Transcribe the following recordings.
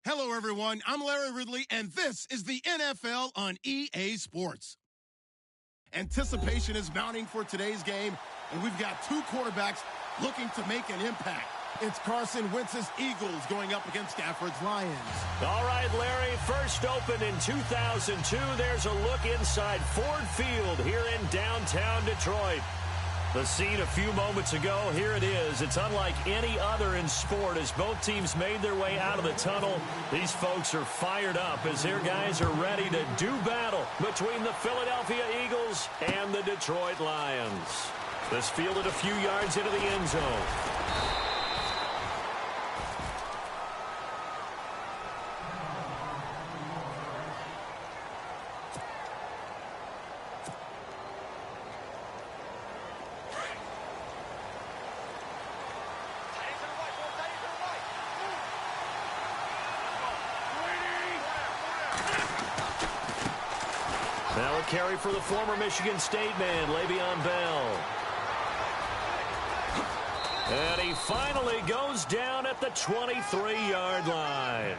Hello, everyone. I'm Larry Ridley, and this is the NFL on EA Sports. Anticipation is mounting for today's game, and we've got two quarterbacks looking to make an impact. It's Carson Wentz's Eagles going up against Stafford's Lions. All right, Larry, first opened in 2002. There's a look inside Ford Field here in downtown Detroit. The scene a few moments ago, here it is. It's unlike any other in sport as both teams made their way out of the tunnel. These folks are fired up as their guys are ready to do battle between the Philadelphia Eagles and the Detroit Lions. This fielded a few yards into the end zone. Now a carry for the former Michigan State man, Le'Veon Bell. And he finally goes down at the 23-yard line.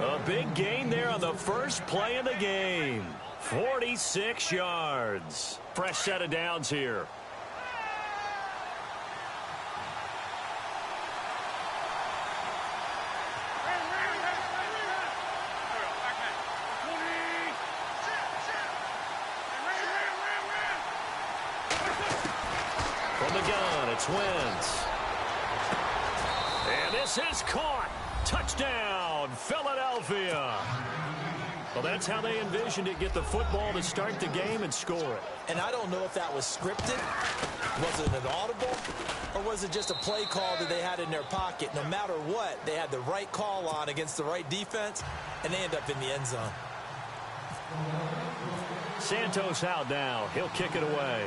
A big gain there on the first play of the game. 46 yards. Fresh set of downs here. From the gun, it's Wentz. And this is caught. Touchdown, Philadelphia. Well, that's how they envisioned it. Get the football to start the game and score it. And I don't know if that was scripted. Was it an audible? Or was it just a play call that they had in their pocket? No matter what, they had the right call on against the right defense, and they end up in the end zone. Santos out now. He'll kick it away.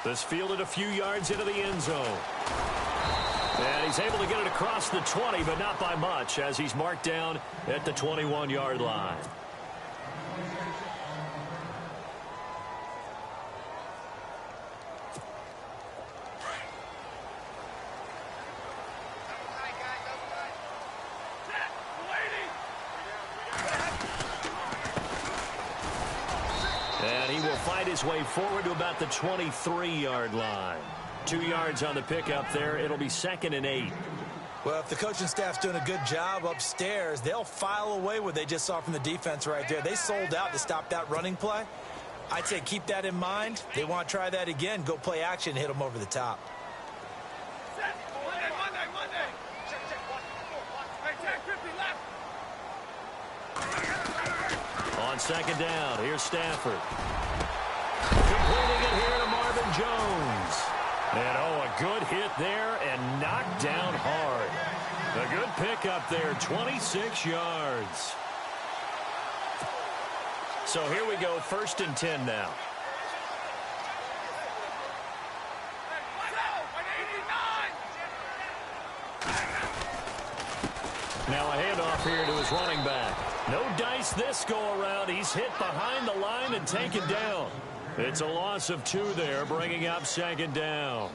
This fielded a few yards into the end zone. And he's able to get it across the 20, but not by much, as he's marked down at the 21-yard line. And he will fight his way forward to about the 23-yard line. 2 yards on the pickup there. It'll be 2nd and 8. Well, if the coaching staff's doing a good job upstairs, they'll file away what they just saw from the defense right there. They sold out to stop that running play. I'd say keep that in mind. They want to try that again. Go play action, hit them over the top. On 2nd down, here's Stafford. Completing it here to Marvin Jones. And, a good hit there and knocked down hard. A good pickup there, 26 yards. So here we go, 1st and 10 now. Now a handoff here to his running back. No dice this go-around. He's hit behind the line and taken down. It's a loss of 2 there, bringing up 2nd down.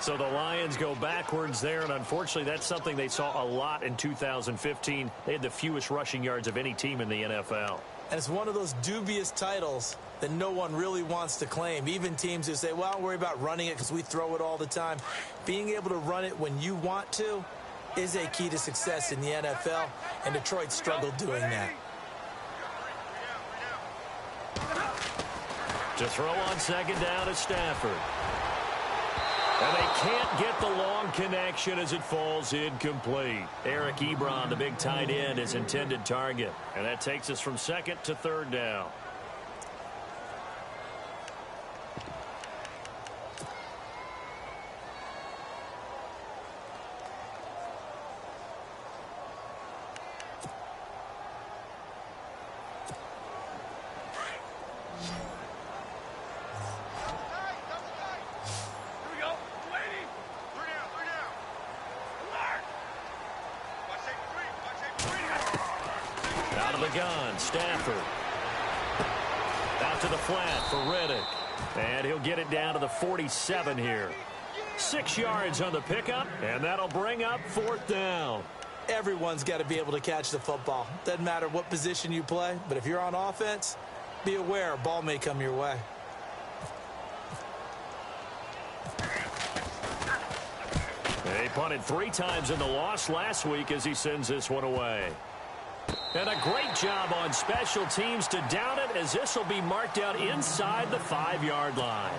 So the Lions go backwards there, and unfortunately that's something they saw a lot in 2015. They had the fewest rushing yards of any team in the NFL. And it's one of those dubious titles that no one really wants to claim. Even teams who say, well, I'll worry about running it because we throw it all the time. Being able to run it when you want to is a key to success in the NFL, and Detroit struggled doing that. To throw on 2nd down is Stafford. And they can't get the long connection as it falls incomplete. Eric Ebron, the big tight end, is intended target. And that takes us from 2nd to 3rd down. Gun, Stafford. Out to the flat for Reddick. And he'll get it down to the 47 here. 6 yards on the pickup, and that'll bring up 4th down. Everyone's got to be able to catch the football. Doesn't matter what position you play, but if you're on offense, be aware a ball may come your way. They punted 3 times in the loss last week as he sends this one away. And a great job on special teams to down it, as this will be marked out inside the 5-yard line.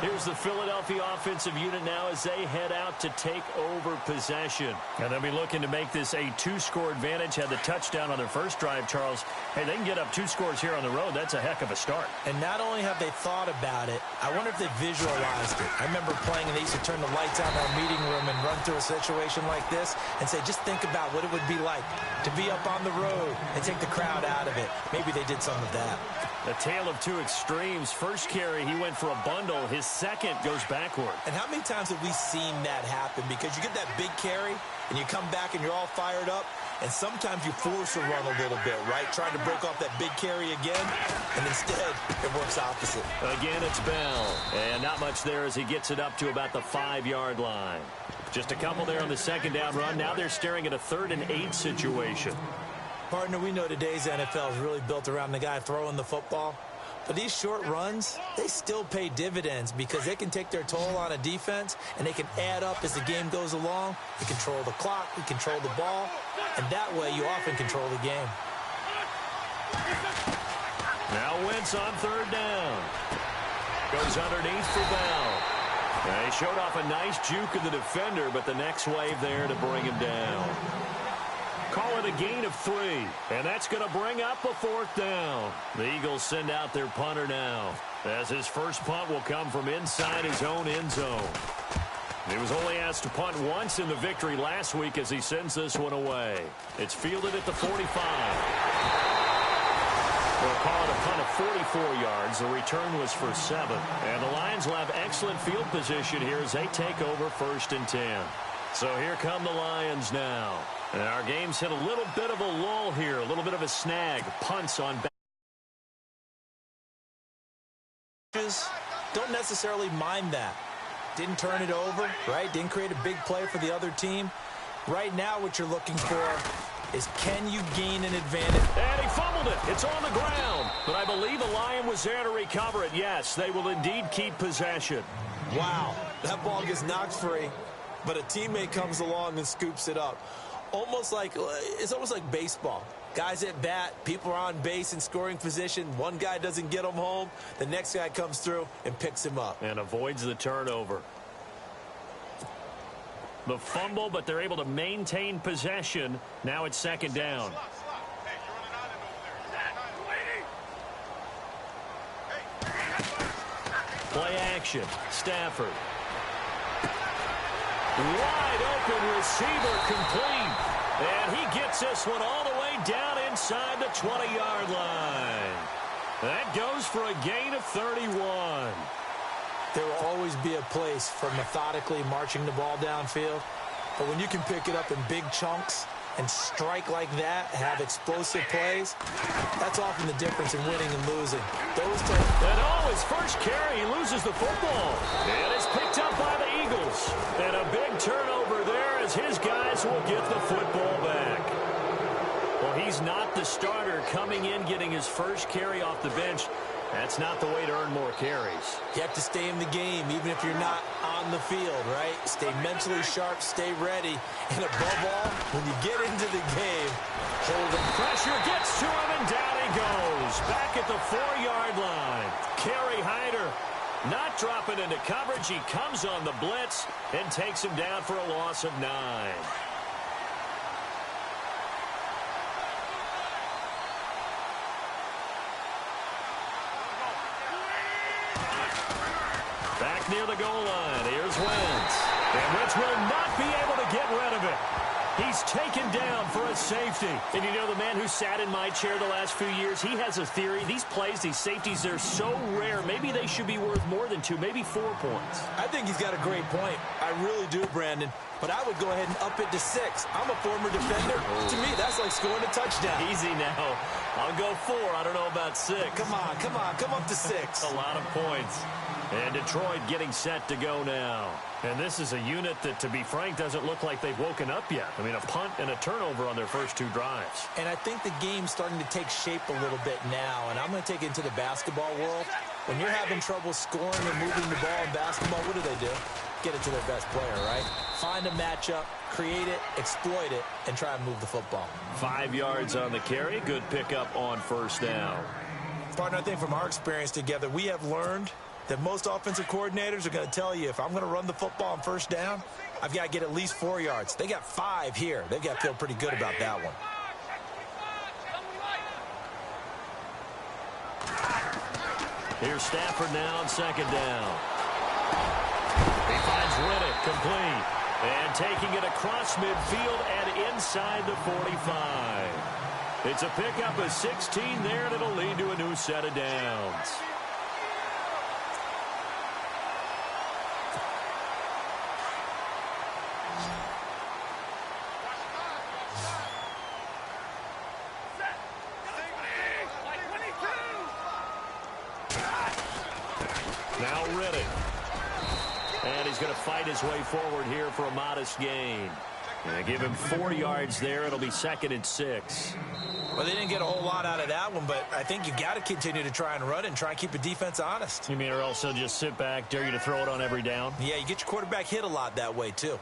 Here's the Philadelphia offensive unit now as they head out to take over possession. And they'll be looking to make this a 2-score advantage. Had the touchdown on their first drive, Charles. Hey, they can get up 2 scores here on the road. That's a heck of a start. And not only have they thought about it, I wonder if they visualized it. I remember playing and they used to turn the lights on in our meeting room and run through a situation like this and say, just think about what it would be like to be up on the road and take the crowd out of it. Maybe they did some of that. A tale of 2 extremes. First carry, he went for a bundle. His second goes backward. And how many times have we seen that happen? Because you get that big carry, and you come back and you're all fired up, and sometimes you force a run a little bit, right? Trying to break off that big carry again, and instead it works opposite. Again, it's Bell. And not much there as he gets it up to about the 5-yard line. Just a couple there on the second down run. Now they're staring at a 3rd and 8 situation. Partner, we know today's NFL is really built around the guy throwing the football. But these short runs, they still pay dividends because they can take their toll on a defense, and they can add up as the game goes along. You control the clock, you control the ball, and that way you often control the game. Now Wentz on 3rd down. Goes underneath for Bell. He showed off a nice juke of the defender, but the next wave there to bring him down. Call it a gain of 3, and that's going to bring up a 4th down. The Eagles send out their punter now, as his first punt will come from inside his own end zone. He was only asked to punt once in the victory last week as he sends this one away. It's fielded at the 45. We'll call it a punt of 44 yards. The return was for 7. And the Lions will have excellent field position here as they take over 1st and 10. So here come the Lions now. And our game's hit a little bit of a lull here, a little bit of a snag. Punts on back. Don't necessarily mind that. Didn't turn it over, right? Didn't create a big play for the other team. Right now what you're looking for is, can you gain an advantage? And he fumbled it. It's on the ground. But I believe the Lion was there to recover it. Yes, they will indeed keep possession. Wow, that ball gets knocked free, but a teammate comes along and scoops it up. It's almost like baseball. Guys at bat, people are on base in scoring position. One guy doesn't get him home. The next guy comes through and picks him up. And avoids the turnover. The fumble, but they're able to maintain possession. Now it's 2nd down. Play action. Stafford. Wide open receiver complete. And he gets this one all the way down inside the 20-yard line. That goes for a gain of 31. There will always be a place for methodically marching the ball downfield. But when you can pick it up in big chunks and strike like that, have explosive plays, that's often the difference in winning and losing. And his first carry, he loses the football. And it's picked up by the Eagles. And a big turnover there as his guys will get the football back. Well, he's not the starter coming in, getting his first carry off the bench. That's not the way to earn more carries. You have to stay in the game, even if you're not on the field, right? Stay mentally sharp, stay ready. And above all, when you get into the game, hold it. Pressure gets to him, and down he goes. Back at the 4-yard line. Kerry Hyder not dropping into coverage. He comes on the blitz and takes him down for a loss of 9. Back near the goal line. Here's Wentz. And Wentz will not be able to get rid of it. He's taken down for a safety. And you know, the man who sat in my chair the last few years, he has a theory. These plays, these safeties, they're so rare. Maybe they should be worth more than 2, maybe 4 points. I think he's got a great point. I really do, Brandon. But I would go ahead and up it to 6. I'm a former defender. To me, that's like scoring a touchdown. Easy now. I'll go 4. I don't know about 6. Come on. Come up to 6. A lot of points. And Detroit getting set to go now. And this is a unit that, to be frank, doesn't look like they've woken up yet. I mean, a punt and a turnover on their first 2 drives. And I think the game's starting to take shape a little bit now. And I'm going to take it into the basketball world. When you're having trouble scoring and moving the ball in basketball, what do? Get it to their best player, right? Find a matchup, create it, exploit it, and try and move the football. 5 yards on the carry. Good pickup on first down. Partner, I think from our experience together, we have learned that most offensive coordinators are going to tell you, if I'm going to run the football on first down, I've got to get at least 4 yards. They got 5 here. They've got to feel pretty good about that one. Here's Stafford now on second down. He finds Riddick complete. And taking it across midfield and inside the 45. It's a pickup of 16 there, and it'll lead to a new set of downs. Now Riddick. And he's going to fight his way forward here for a modest gain. Give him 4 yards there. It'll be 2nd and 6. Well, they didn't get a whole lot out of that one, but I think you've got to continue to try and run and try and keep the defense honest. You mean, or also just sit back, dare you to throw it on every down? Yeah, you get your quarterback hit a lot that way, too.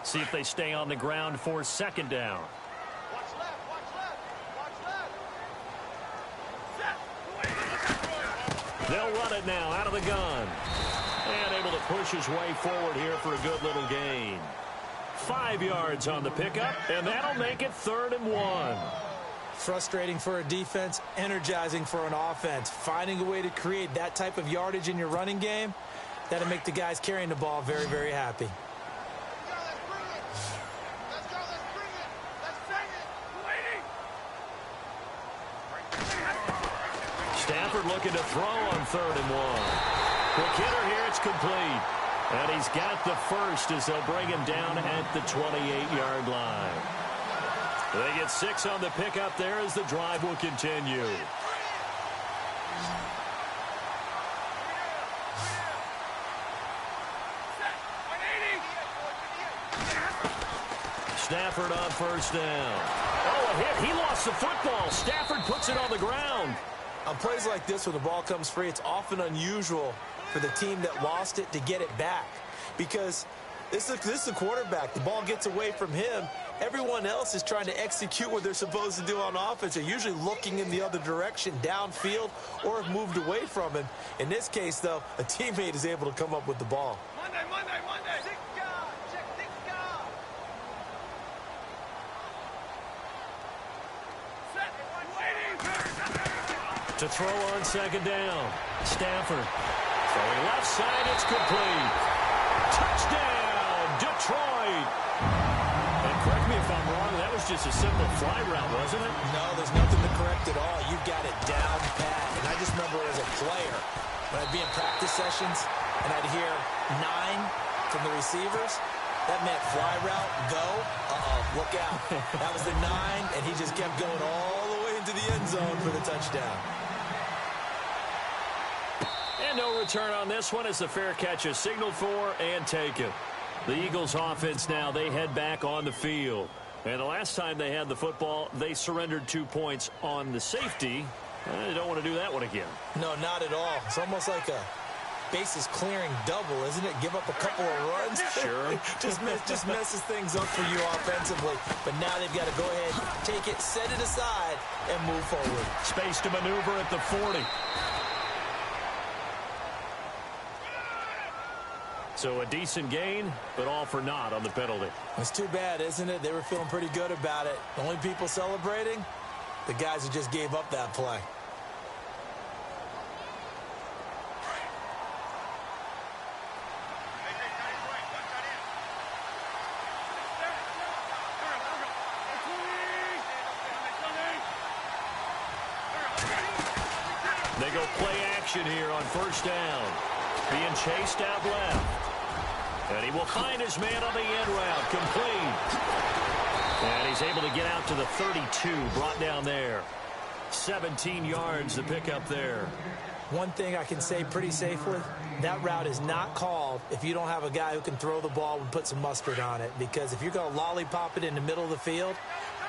See if they stay on the ground for second down. Watch left, watch left, watch left. They'll run it now out of the gun. And able to push his way forward here for a good little gain. 5 yards on the pickup, and that'll make it 3rd and 1. Frustrating for a defense, energizing for an offense. Finding a way to create that type of yardage in your running game, that'll make the guys carrying the ball very, very happy. Stafford looking to throw on 3rd and 1. Quick hitter here, it's complete. And he's got the first as they'll bring him down at the 28-yard line. They get 6 on the pickup there as the drive will continue. Stafford on first down. Oh, a hit. He lost the football. Stafford puts it on the ground. On plays like this where the ball comes free, it's often unusual for the team that lost it to get it back. Because this is a quarterback. The ball gets away from him. Everyone else is trying to execute what they're supposed to do on offense. They're usually looking in the other direction, downfield, or have moved away from him. In this case, though, a teammate is able to come up with the ball. Monday. Check Dick. Set. Waiting. To throw on second down. Stafford. Throwing left side, it's complete. Touchdown, Detroit. And correct me if I'm wrong, that was just a simple fly route, wasn't it? No, there's nothing to correct at all. You've got it down pat. And I just remember it as a player. When I'd be in practice sessions and I'd hear 9 from the receivers, that meant fly route, go. Look out. That was the 9, and he just kept going all the way into the end zone for the touchdown. And no return on this one as the fair catch is signaled for and taken. The Eagles offense now, they head back on the field. And the last time they had the football, they surrendered 2 points on the safety. They don't want to do that one again. No, not at all. It's almost like a bases clearing double, isn't it? Give up a couple of runs. Sure. just messes things up for you offensively. But now they've got to go ahead, take it, set it aside, and move forward. Space to maneuver at the 40. So a decent gain, but all for naught on the penalty. It's too bad, isn't it? They were feeling pretty good about it. The only people celebrating, the guys who just gave up that play. They go play action here on first down. Being chased out left. And he will find his man on the end route. Complete. And he's able to get out to the 32. Brought down there. 17 yards to pick up there. One thing I can say pretty safely, that route is not called if you don't have a guy who can throw the ball and put some mustard on it. Because if you're going to lollipop it in the middle of the field,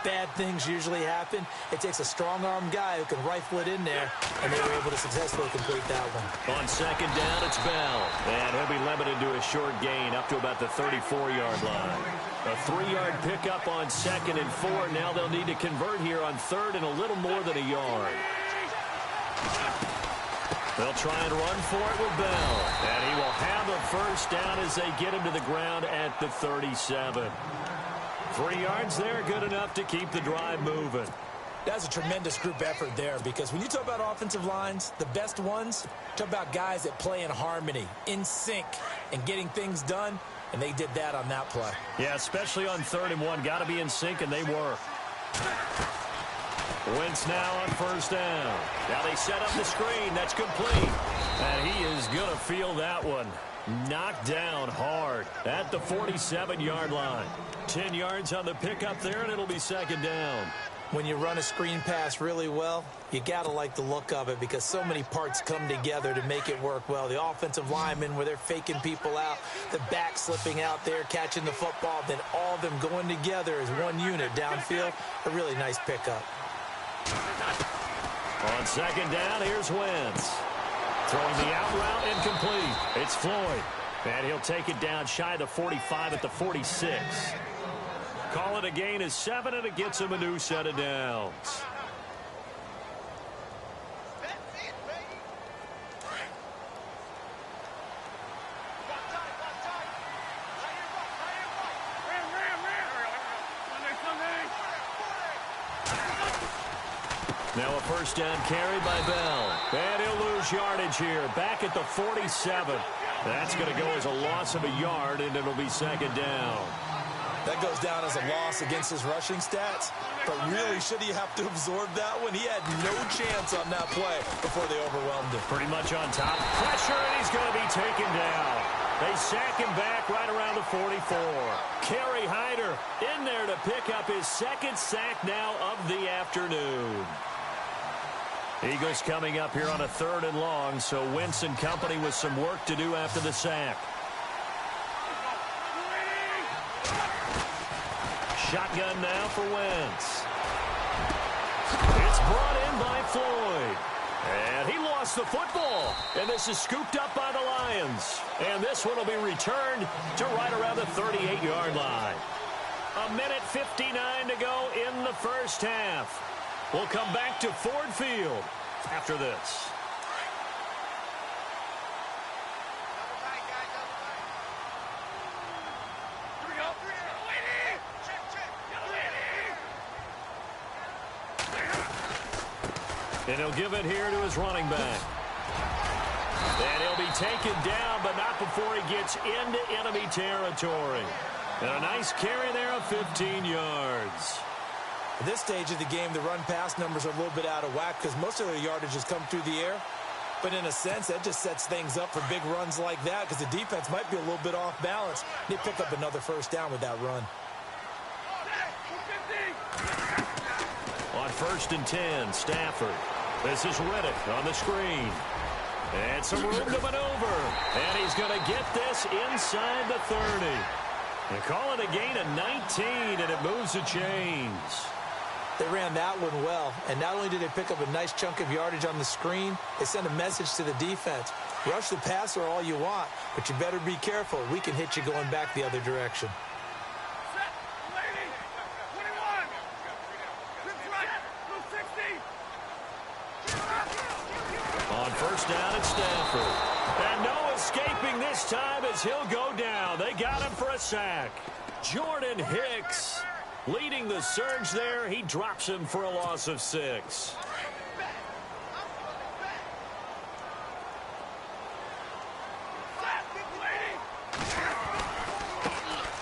bad things usually happen. It takes a strong-arm guy who can rifle it in there, and they were able to successfully complete that one. On second down, it's Bell. And he'll be limited to a short gain up to about the 34-yard line. A 3-yard pickup on 2nd and 4. Now they'll need to convert here on 3rd and a little more than a yard. They'll try and run for it with Bell. And he will have a first down as they get him to the ground at the 37. 3 yards there, good enough to keep the drive moving. That's a tremendous group effort there, because when you talk about offensive lines, the best ones, talk about guys that play in harmony, in sync, and getting things done, and they did that on that play. Yeah, especially on 3rd and 1. Got to be in sync, and they were. Wentz now on first down. Now they set up the screen. That's complete. And he is going to feel that one. Knocked down hard at the 47-yard line. 10 yards on the pickup there, and it'll be 2nd down. When you run a screen pass really well, you got to like the look of it, because so many parts come together to make it work well. The offensive linemen, where they're faking people out, the back slipping out there, catching the football, then all of them going together as one unit downfield. A really nice pickup. On 2nd down, here's Wentz. Throwing the out route, incomplete. It's Floyd. And he'll take it down shy of the 45 at the 46. Call it a gain of 7, and it gets him a new set of downs. Now a first down carry by Bell. And he'll lose yardage here. Back at the 47. That's going to go as a loss of a yard, and it'll be 2nd down. That goes down as a loss against his rushing stats. But really, should he have to absorb that one? He had no chance on that play before they overwhelmed him. Pretty much on top. Pressure, and he's going to be taken down. They sack him back right around the 44. Kerry Hyder in there to pick up his 2nd sack now of the afternoon. Eagles coming up here on a 3rd and long, so Wentz and company with some work to do after the sack. Shotgun now for Wentz. It's brought in by Floyd. And he lost the football. And this is scooped up by the Lions. And this one will be returned to right around the 38-yard line. 1:59 to go in the first half. We'll come back to Ford Field after this. And he'll give it here to his running back. And he'll be taken down, but not before he gets into enemy territory. And a nice carry there of 15 yards. At this stage of the game, the run-pass numbers are a little bit out of whack because most of their yardage has come through the air. But in a sense, that just sets things up for big runs like that because the defense might be a little bit off balance. They pick up another first down with that run. On 1st and 10, Stafford. This is Riddick on the screen. And some room to maneuver. And he's going to get this inside the 30. And call it a gain of 19, and it moves the chains. They ran that one well, and not only did they pick up a nice chunk of yardage on the screen, they sent a message to the defense. Rush the passer all you want, but you better be careful. We can hit you going back the other direction. On first down, it's Stafford. And no escaping this time as he'll go down. They got him for a sack. Jordan Hicks leading the surge there. He drops him for a loss of 6.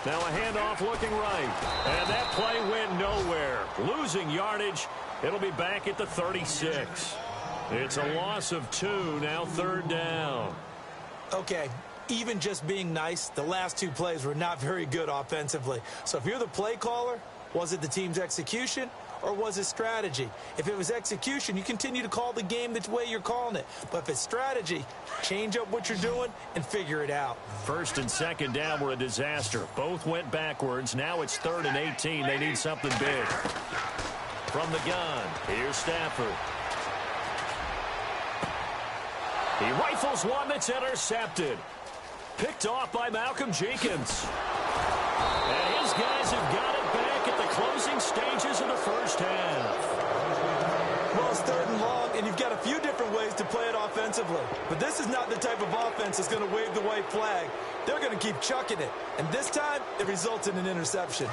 Now a handoff looking right. And that play went nowhere. Losing yardage. It'll be back at the 36. It's a loss of 2, now 3rd down. Okay, even just being nice, the last two plays were not very good offensively. So if you're the play caller, was it the team's execution or was it strategy? If it was execution, you continue to call the game the way you're calling it. But if it's strategy, change up what you're doing and figure it out. First and second down were a disaster. Both went backwards. Now it's 3rd and 18. They need something big. From the gun, here's Stafford. He rifles one that's intercepted. Picked off by Malcolm Jenkins. And his guys have got it back at the closing stages of the first half. Well, it's 3rd and long, and you've got a few different ways to play it offensively. But this is not the type of offense that's going to wave the white flag. They're going to keep chucking it. And this time, it results in an interception.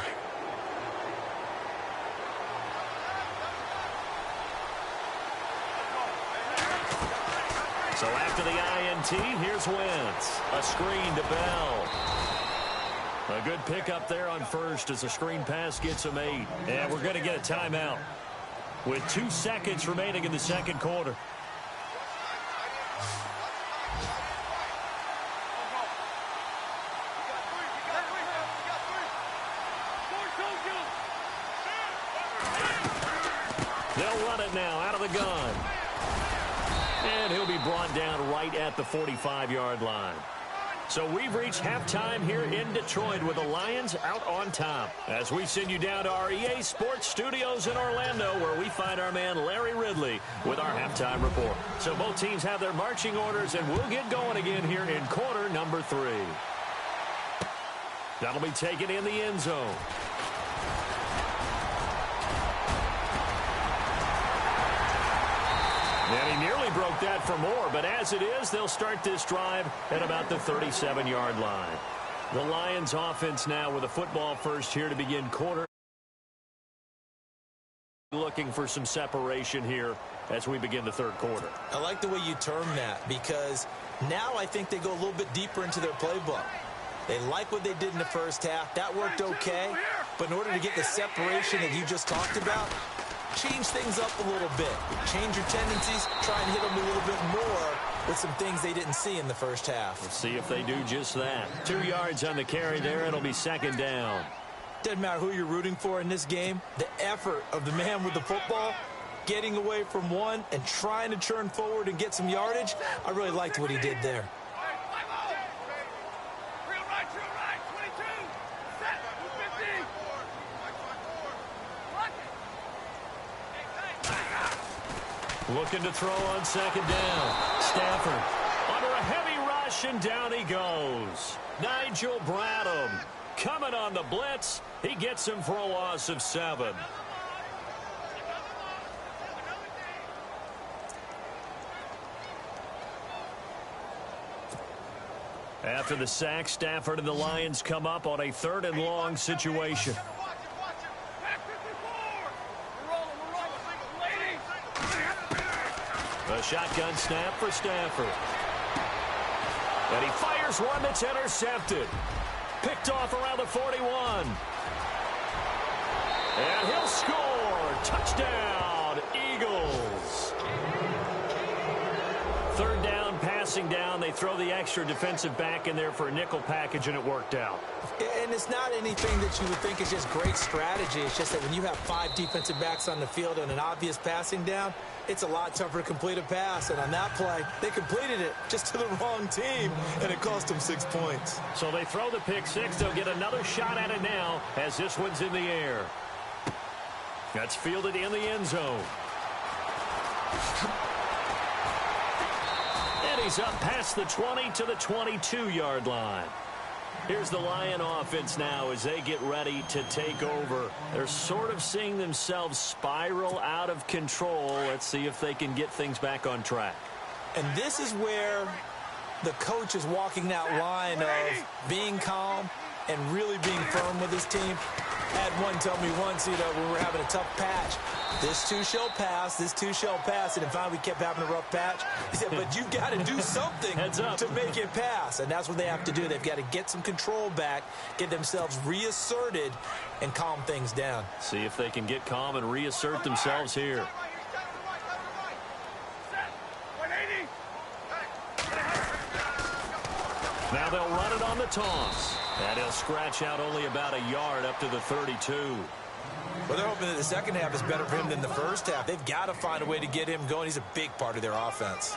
So after the INT, here's Wentz. A screen to Bell. A good pickup there on first as the screen pass gets him 8. And we're going to get a timeout with 2 seconds remaining in the second quarter. They'll run it now out of the gun. And he'll be brought down right at the 45-yard line. So we've reached halftime here in Detroit with the Lions out on top. As we send you down to our EA Sports Studios in Orlando, where we find our man Larry Ridley with our halftime report. So both teams have their marching orders, and we'll get going again here in quarter number 3. That'll be taken in the end zone. And he nearly broke that for more, but as it is, they'll start this drive at about the 37-yard line. The Lions offense now with a football first here to begin quarter. Looking for some separation here as we begin the third quarter. I like the way you term that, because now I think they go a little bit deeper into their playbook. They like what they did in the first half. That worked okay, but in order to get the separation that you just talked about, change things up a little bit. Change your tendencies. Try and hit them a little bit more with some things they didn't see in the first half. Let's see if they do just that. 2 yards on the carry there. It'll be second down. Doesn't matter who you're rooting for in this game. The effort of the man with the football, getting away from one and trying to turn forward and get some yardage, I really liked what he did there. Looking to throw on second down. Stafford under a heavy rush, and down he goes. Nigel Bradham coming on the blitz. He gets him for a loss of 7. After the sack, Stafford and the Lions come up on a 3rd and long situation. A shotgun snap for Stafford. And he fires one that's intercepted. Picked off around the 41. And he'll score. Touchdown, Eagles. 3rd down, passing down. They throw the extra defensive back in there for a nickel package, and it worked out. And it's not anything that you would think is just great strategy. It's just that when you have 5 defensive backs on the field and an obvious passing down, it's a lot tougher to complete a pass. And on that play, they completed it just to the wrong team, and it cost them 6 points. So they throw the pick 6. They'll get another shot at it now as this one's in the air. That's fielded in the end zone. And he's up past the 20 to the 22-yard line. Here's the Lion offense now as they get ready to take over. They're sort of seeing themselves spiral out of control. Let's see if they can get things back on track. And this is where the coach is walking that line of being calm and really being firm with his team. I had one tell me once, we were having a tough patch. This too shall pass, this too shall pass. And finally we kept having a rough patch. He said, but you've got to do something to make it pass. And that's what they have to do. They've got to get some control back, get themselves reasserted, and calm things down. See if they can get calm and reassert themselves here. Now they'll run it on the toss. And he'll scratch out only about a yard up to the 32. Well, they're hoping that the second half is better for him than the first half. They've got to find a way to get him going. He's a big part of their offense.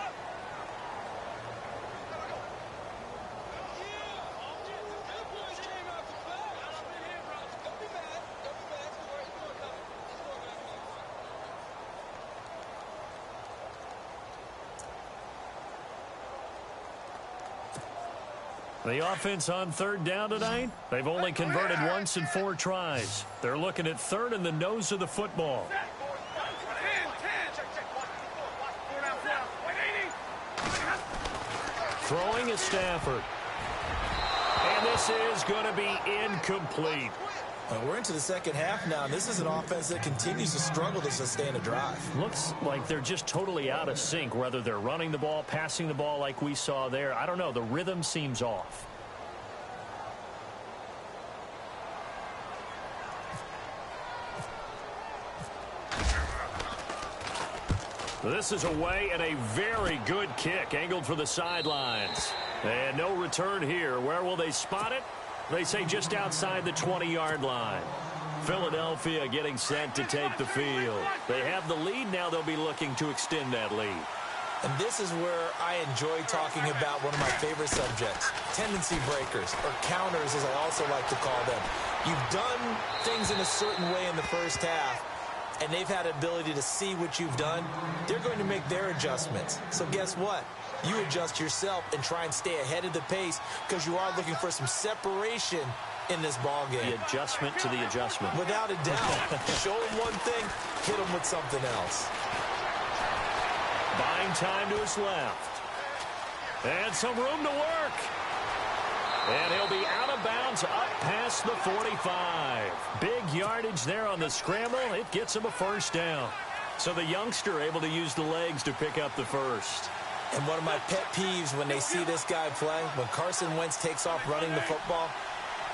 The offense on third down tonight, they've only converted once in 4 tries. They're looking at third in the nose of the football. Throwing is Stafford. And this is going to be incomplete. We're into the second half now, and this is an offense that continues to struggle to sustain a drive. Looks like they're just totally out of sync, whether they're running the ball, passing the ball like we saw there. I don't know. The rhythm seems off. This is away and a very good kick angled for the sidelines. And no return here. Where will they spot it? They say just outside the 20-yard line. Philadelphia getting set to take the field. They have the lead. Now they'll be looking to extend that lead. And this is where I enjoy talking about one of my favorite subjects, tendency breakers, or counters as I also like to call them. You've done things in a certain way in the first half, and they've had ability to see what you've done. They're going to make their adjustments. So guess what? You adjust yourself and try and stay ahead of the pace because you are looking for some separation in this ball game. The adjustment to the adjustment. Without a doubt. Show them one thing, hit them with something else. Buying time to his left. And some room to work. And he'll be out of bounds up past the 45. Big yardage there on the scramble. It gets him a first down. So the youngster able to use the legs to pick up the first. And one of my pet peeves when they see this guy play, when Carson Wentz takes off running the football,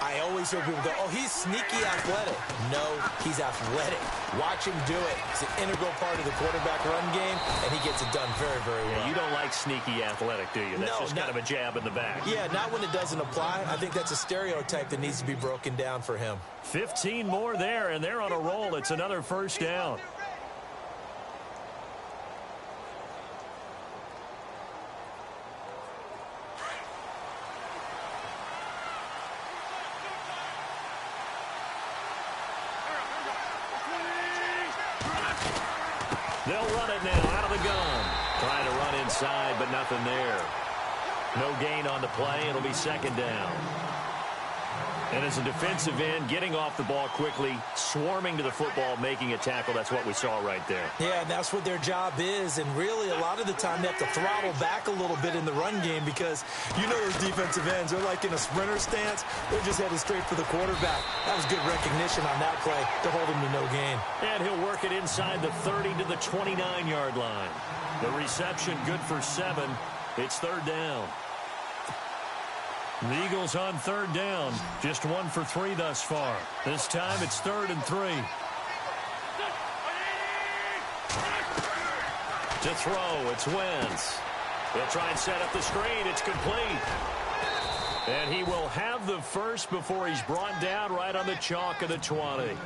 I always hear people go, oh, he's sneaky athletic. No, he's athletic. Watch him do it. It's an integral part of the quarterback run game, and he gets it done very, very well. Yeah, you don't like sneaky athletic, do you? That's just kind of a jab in the back. Yeah, not when it doesn't apply. I think that's a stereotype that needs to be broken down for him. 15 more there, and they're on a roll. It's another first down. They'll run it now out of the gun. Trying to run inside, but nothing there. No gain on the play. It'll be second down. And as a defensive end, getting off the ball quickly, swarming to the football, making a tackle, that's what we saw right there. Yeah, and that's what their job is. And really, a lot of the time, they have to throttle back a little bit in the run game because you know those defensive ends, they're like in a sprinter stance. They're just headed straight for the quarterback. That was good recognition on that play to hold him to no gain. And he'll work it inside the 30 to the 29-yard line. The reception good for 7. It's third down. The Eagles on third down. Just 1 for 3 thus far. This time it's 3rd and 3. To throw, it's Wentz. He'll try and set up the screen. It's complete. And he will have the first before he's brought down right on the chalk of the 20.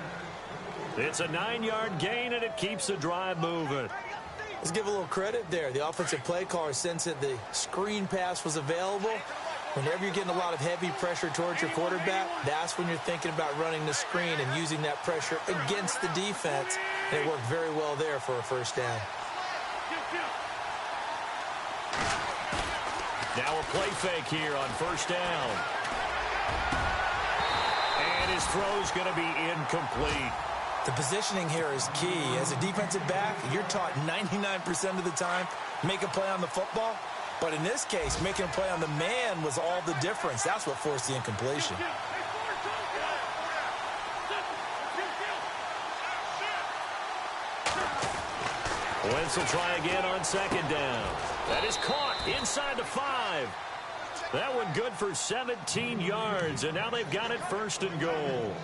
It's a 9-yard gain, and it keeps the drive moving. Let's give a little credit there. The offensive play caller sensed that the screen pass was available. Whenever you're getting a lot of heavy pressure towards your quarterback, that's when you're thinking about running the screen and using that pressure against the defense. And it worked very well there for a first down. Now a play fake here on first down. And his throw's going to be incomplete. The positioning here is key. As a defensive back, you're taught 99% of the time, make a play on the football. But in this case, making a play on the man was all the difference. That's what forced the incompletion. Wentz will try again on second down. That is caught inside the 5. That one good for 17 yards, and now they've got it 1st and goal.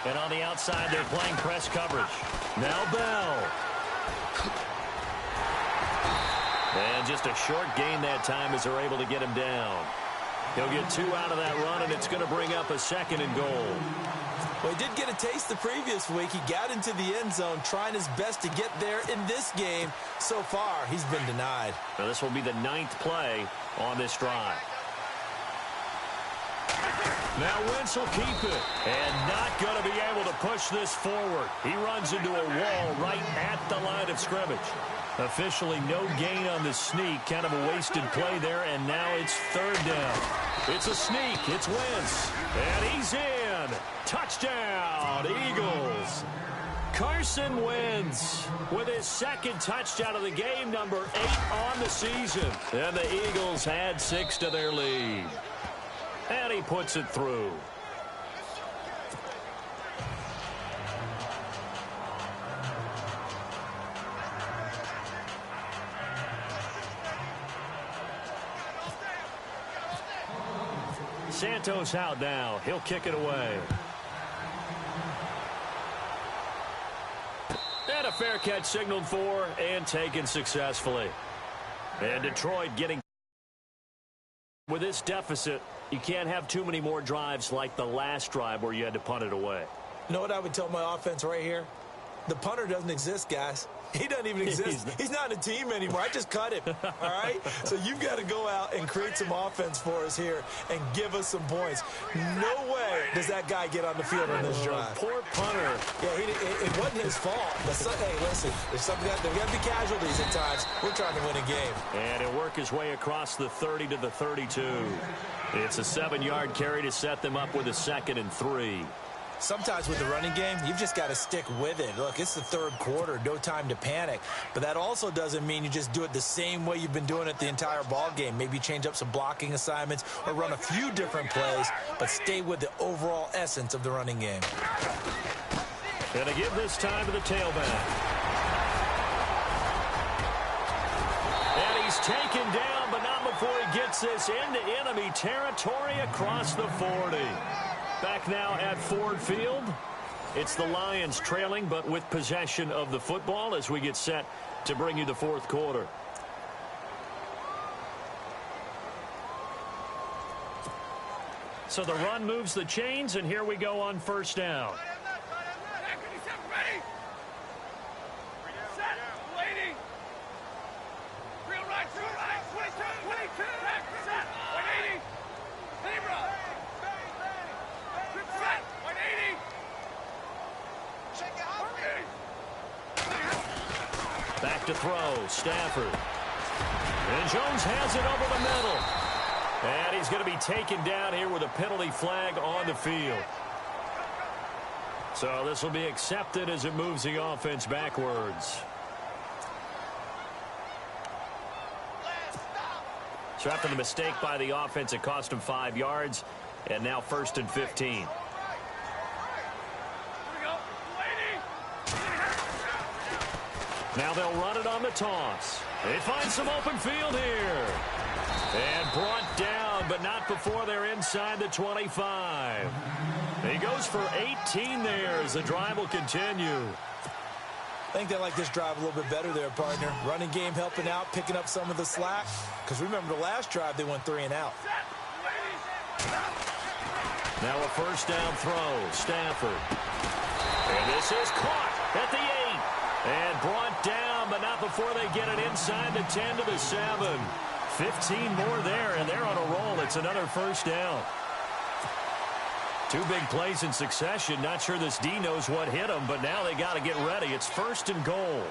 And on the outside, they're playing press coverage. Now Bell. And just a short gain that time as they're able to get him down. He'll get 2 out of that run, and it's going to bring up a 2nd and goal. Well, he did get a taste the previous week. He got into the end zone, trying his best to get there in this game. So far, he's been denied. Now, this will be the 9th play on this drive. Now Wentz will keep it, and not going to be able to push this forward. He runs into a wall right at the line of scrimmage. Officially no gain on the sneak, kind of a wasted play there, and now it's 3rd down. It's a sneak, it's Wentz, and he's in. Touchdown, Eagles. Carson Wentz with his 2nd touchdown of the game, number 8 on the season. And the Eagles had 6 to their lead. And he puts it through. Santos out now. He'll kick it away. And a fair catch signaled for and taken successfully. And Detroit getting with this deficit. You can't have too many more drives like the last drive where you had to punt it away. You know what I would tell my offense right here? The punter doesn't exist, guys. He doesn't even exist. He's not in a team anymore. I just cut him, all right? So you've got to go out and create some offense for us here and give us some points. No way does that guy get on the field on this drive. Poor punter. Yeah, it wasn't his fault. But hey, listen, there's got to be casualties at times. We're trying to win a game. And he'll work his way across the 30 to the 32. It's a 7-yard carry to set them up with a 2nd and 3. Sometimes with the running game, you've just got to stick with it. Look, it's the 3rd quarter, no time to panic. But that also doesn't mean you just do it the same way you've been doing it the entire ball game. Maybe change up some blocking assignments or run a few different plays, but stay with the overall essence of the running game. Gonna give this time to the tailback. And he's taken down, but not before he gets this into enemy territory across the 40. Back now at Ford Field. It's the Lions trailing, but with possession of the football as we get set to bring you the 4th quarter. So the run moves the chains, and here we go on 1st down. Back to throw, Stafford. And Jones has it over the middle. And he's going to be taken down here with a penalty flag on the field. So this will be accepted as it moves the offense backwards. So after the mistake by the offense, it cost him 5 yards. And now 1st and 15. Now they'll run it on the toss. They find some open field here. And brought down, but not before they're inside the 25. He goes for 18 there as the drive will continue. I think they like this drive a little bit better there, partner. Running game helping out, picking up some of the slack. Because remember, the last drive, they went 3 and out. Now a 1st down throw, Stafford. And this is caught at the 8. And brought down, but not before they get it inside the 10 to the 7. 15 more there, and they're on a roll. It's another 1st down. 2 big plays in succession. Not sure this D knows what hit him, but now they got to get ready. It's 1st and goal.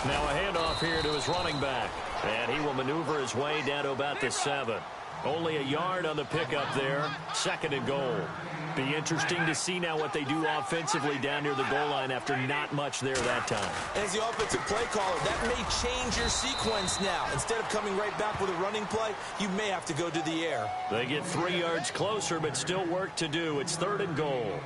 Now a handoff here to his running back. And he will maneuver his way down to about the 7. Only a yard on the pickup there. 2nd and goal. Be interesting to see now what they do offensively down near the goal line after not much there that time. As the offensive play caller, that may change your sequence now. Instead of coming right back with a running play, you may have to go to the air. They get 3 yards closer, but still work to do. It's 3rd and goal.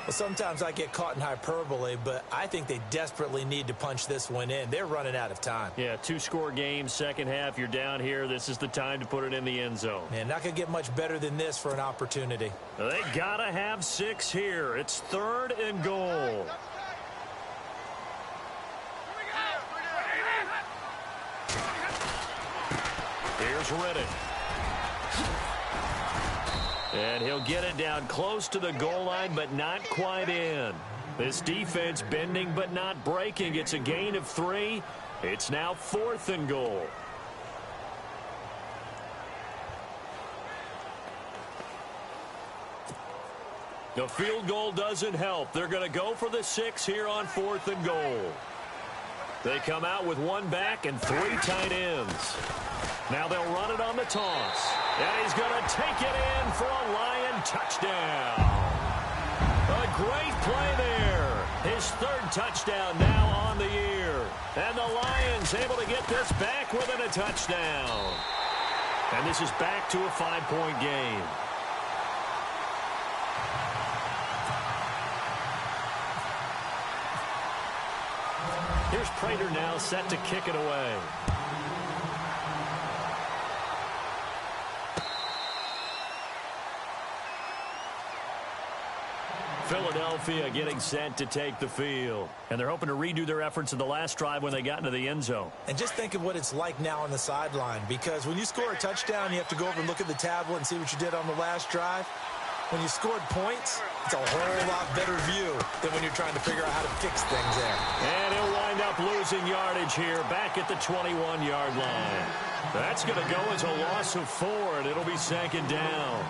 Well, sometimes I get caught in hyperbole, but I think they desperately need to punch this one in. They're running out of time. Yeah, two-score game, second half, you're down here. This is the time to put it in the end zone. Man, not going to get much better than this for an opportunity. They got to have 6 here. It's 3rd and goal. Here's Reddick. And he'll get it down close to the goal line, but not quite in. This defense bending but not breaking. It's a gain of 3. It's now 4th and goal. The field goal doesn't help. They're going to go for the 6 here on 4th and goal. They come out with 1 back and 3 tight ends. Now they'll run it on the toss. And he's going to take it in for a Lion touchdown. A great play there. His 3rd touchdown now on the year. And the Lions able to get this back within a touchdown. And this is back to a 5-point game. Here's Prater now set to kick it away. Philadelphia getting set to take the field. And they're hoping to redo their efforts in the last drive when they got into the end zone. And just think of what it's like now on the sideline, because when you score a touchdown, you have to go over and look at the tablet and see what you did on the last drive. When you scored points, it's a whole lot better view than when you're trying to figure out how to fix things there. And he'll wind up losing yardage here back at the 21-yard line. That's going to go as a loss of 4, and it'll be 2nd down.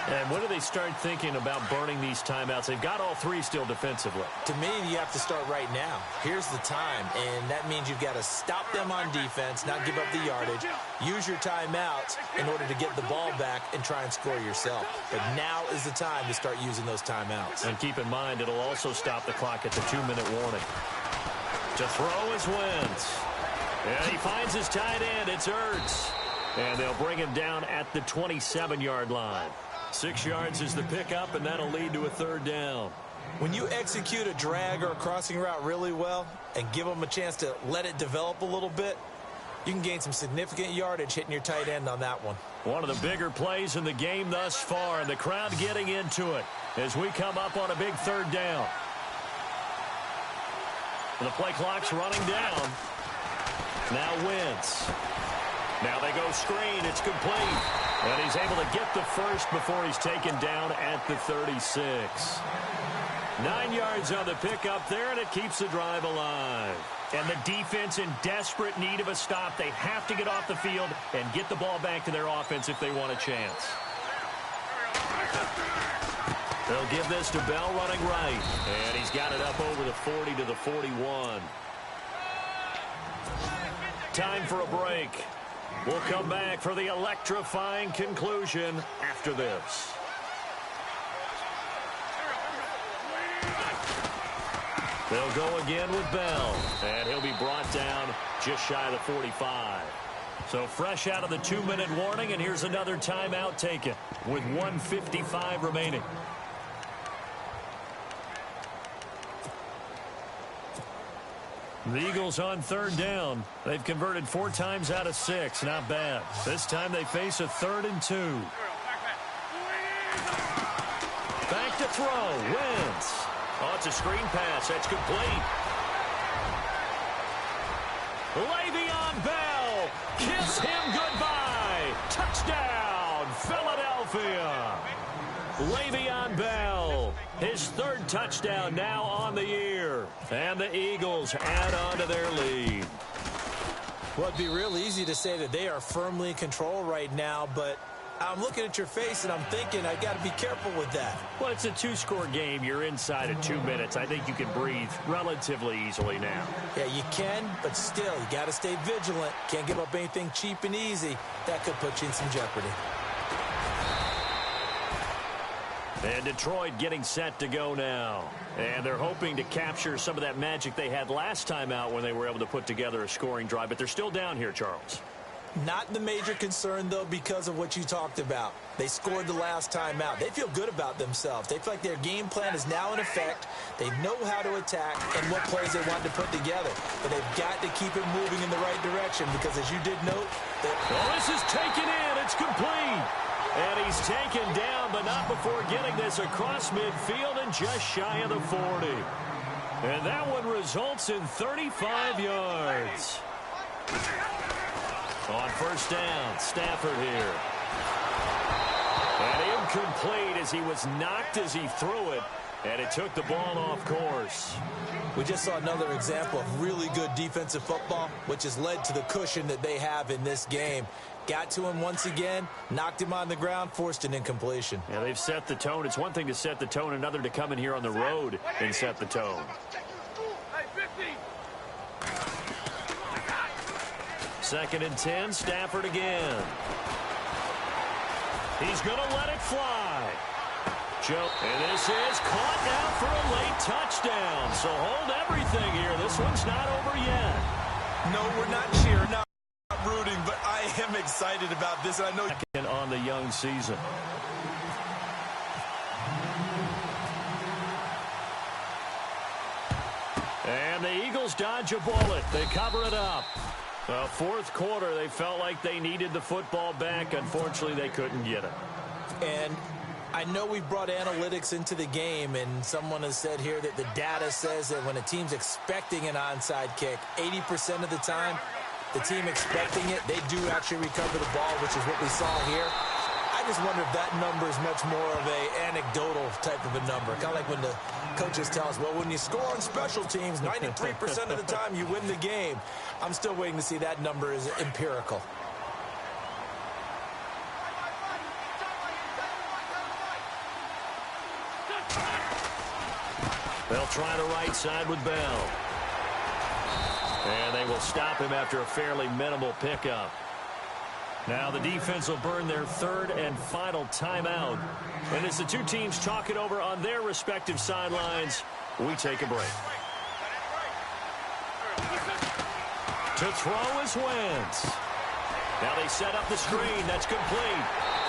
And when do they start thinking about burning these timeouts? They've got all 3 still defensively. To me, you have to start right now. Here's the time, and that means you've got to stop them on defense, not give up the yardage, use your timeouts in order to get the ball back and try and score yourself. But now is the time to start using those timeouts. And keep in mind, it'll also stop the clock at the 2-minute warning. To throw is Wentz. And he finds his tight end. It's Ertz. And they'll bring him down at the 27-yard line. 6 yards is the pickup, and that'll lead to a 3rd down. When you execute a drag or a crossing route really well and give them a chance to let it develop a little bit, you can gain some significant yardage hitting your tight end on that one. One of the bigger plays in the game thus far, and the crowd getting into it as we come up on a big 3rd down. The play clock's running down. Now Wentz. Now they go screen. It's complete. And he's able to get the first before he's taken down at the 36. 9 yards on the pickup there, and it keeps the drive alive. And the defense in desperate need of a stop. They have to get off the field and get the ball back to their offense if they want a chance. They'll give this to Bell running right. And he's got it up over the 40 to the 41. Time for a break. We'll come back for the electrifying conclusion after this. They'll go again with Bell, and he'll be brought down just shy of the 45. So fresh out of the 2-minute warning, and here's another timeout taken with 1:55 remaining. The Eagles on 3rd down. They've converted 4 times out of 6. Not bad. This time they face a 3rd and 2. Back to throw. Wentz. Oh, it's a screen pass. That's complete. Le'Veon Bell. Kiss him goodbye. Touchdown, Philadelphia. Le'Veon Bell. His 3rd touchdown now on the year. And the Eagles add on to their lead. Well, it'd be real easy to say that they are firmly in control right now, but I'm looking at your face and I'm thinking I got to be careful with that. Well, it's a 2-score game. You're inside of 2 minutes. I think you can breathe relatively easily now. Yeah, you can, but still, you got to stay vigilant. Can't give up anything cheap and easy. That could put you in some jeopardy. And Detroit getting set to go now. And they're hoping to capture some of that magic they had last time out when they were able to put together a scoring drive. But they're still down here, Charles. Not the major concern, though, because of what you talked about. They scored the last time out. They feel good about themselves. They feel like their game plan is now in effect. They know how to attack and what plays they want to put together. But they've got to keep it moving in the right direction because, as you did note, this is taken in. It's complete. And he's taken down, but not before getting this across midfield and just shy of the 40. And that one results in 35 yards. On first down, Stafford here. And incomplete as he was knocked as he threw it, and it took the ball off course. We just saw another example of really good defensive football, which has led to the cushion that they have in this game. Got to him once again, knocked him on the ground, forced an incompletion. Yeah, they've set the tone. It's one thing to set the tone, another to come in here on the road and set the tone. Second and 10, Stafford again. He's going to let it fly. And this is caught now for a late touchdown. So hold everything here. This one's not over yet. No, we're not cheering, not rooting, but I am excited about this. I know on the young season. And the Eagles dodge a bullet. They cover it up. Fourth quarter, they felt like they needed the football back. Unfortunately, they couldn't get it. And I know we brought analytics into the game, and someone has said here that the data says that when a team's expecting an onside kick, 80% of the time, the team expecting it, they do actually recover the ball, which is what we saw here. I just wonder if that number is much more of a anecdotal type of a number. Kind of like when the coaches tell us, well, when you score on special teams, 93% of the time you win the game. I'm still waiting to see that number is empirical. They'll try the right side with Bell. And they will stop him after a fairly minimal pickup. Now the defense will burn their third and final timeout. And as the two teams talk it over on their respective sidelines, we take a break. To throw is Wentz. Now they set up the screen. That's complete.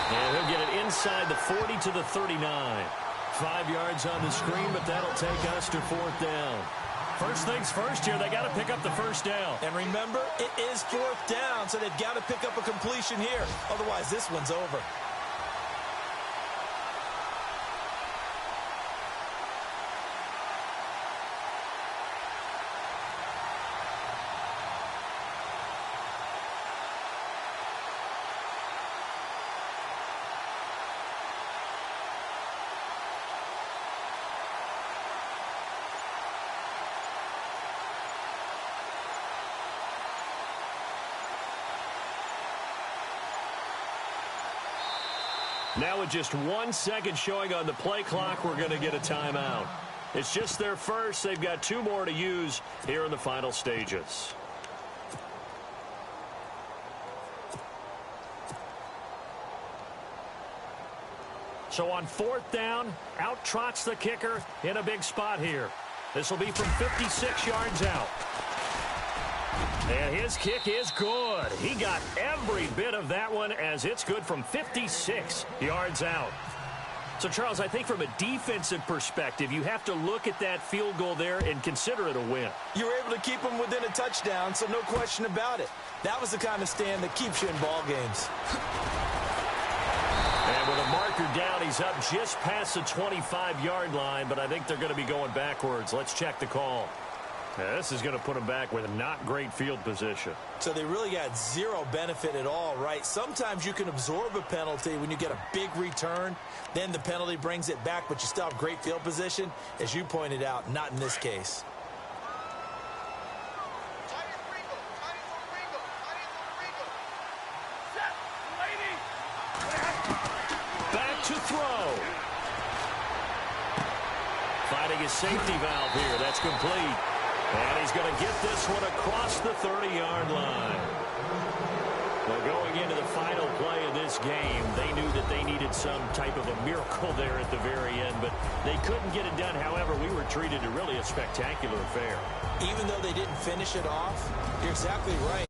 And he'll get it inside the 40 to the 39. 5 yards on the screen, but that'll take us to fourth down. First things first here, they got to pick up the first down. And remember, it is fourth down, so they've got to pick up a completion here. Otherwise, this one's over. Now with just 1 second showing on the play clock, we're going to get a timeout. It's just their first. They've got 2 more to use here in the final stages. So on fourth down, out trots the kicker in a big spot here. This will be from 56 yards out. And his kick is good. He got every bit of that one as it's good from 56 yards out. So, Charles, I think from a defensive perspective, you have to look at that field goal there and consider it a win. You were able to keep them within a touchdown, so no question about it. That was the kind of stand that keeps you in ball games. And with a marker down, he's up just past the 25-yard line, but I think they're going to be going backwards. Let's check the call. Yeah, this is going to put them back with a not great field position. So they really got zero benefit at all, right? Sometimes you can absorb a penalty when you get a big return. Then the penalty brings it back, but you still have great field position. As you pointed out, not in this case. Back to throw. Finding his safety valve here. That's complete. And he's going to get this one across the 30-yard line. Well, going into the final play of this game, they knew that they needed some type of a miracle there at the very end, but they couldn't get it done. However, we were treated to really a spectacular affair. Even though they didn't finish it off, you're exactly right.